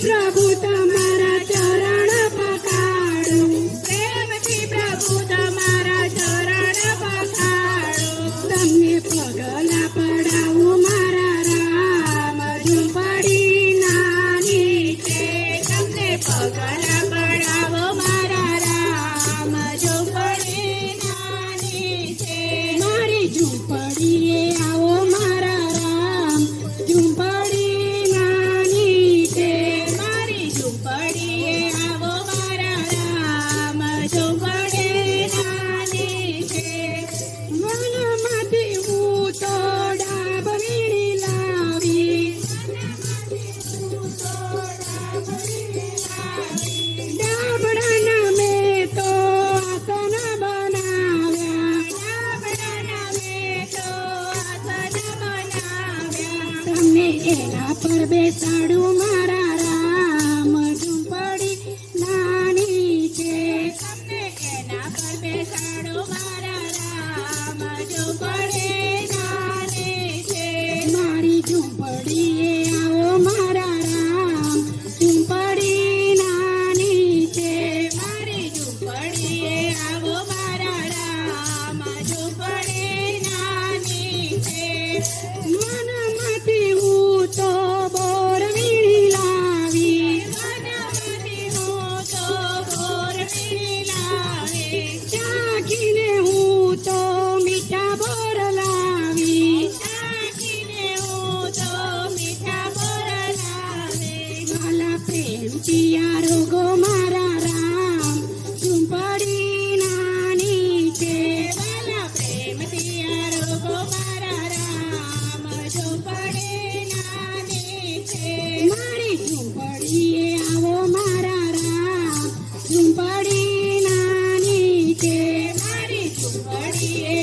પ્રભુ તમારા ચરણ પખાડું, પ્રેમથી પ્રભુ તમારા ચરણ પખાડું. તમને પગલા પડાવું મારા રામ, ઝૂંપડી નાની છે. તમને પગલા પડાવો મારા રામ, ઝૂંપડી નાની છે. મારી ઝૂંપડીએ આવો મારા રામ, ઝૂંપડી નાની છે. ઝૂંપડીએ આવો મારા રામ, ઝૂંપડી નાની છે. વનમાંથી હું તો ડાબ વીણી લાવી, ડાબડાના મેં તો આસન બનાવ્યા, ડાબડાના મેં તો આસન બનાવ્યા. તમને એના પર બેસાડું મારા રામ, ઝૂંપડી નાની છે. તમને એના પર બેસાડો મારા રામ, ઝૂંપડી નાની છે. મારી ઝૂંપડીએ આવો મારા રામ, ઝૂંપડી નાની છે. મારી ઝૂંપડીએ આવો મારા રામ, ઝૂંપડી નાની છે. મનમાંથી હું તો બોર વીણી લાવી, મનમાંથી હું તો બોર વીણી લાવી. ચાખીને હું તો મીઠા બોર લાવી, ચાખીને હું તો મીઠા બોર લાવી. વાલા પ્રેમથી આ રોગો મારા રામ, ઝૂંપડી નાની છે. વાલા પ્રેમથી આ રોગો મારા રામ, ઝૂંપડી નાની છે. મારી ઝૂંપડીએ આવો મારા રામ, ઝૂંપડી નાની છે. મારી ઝૂંપડીએ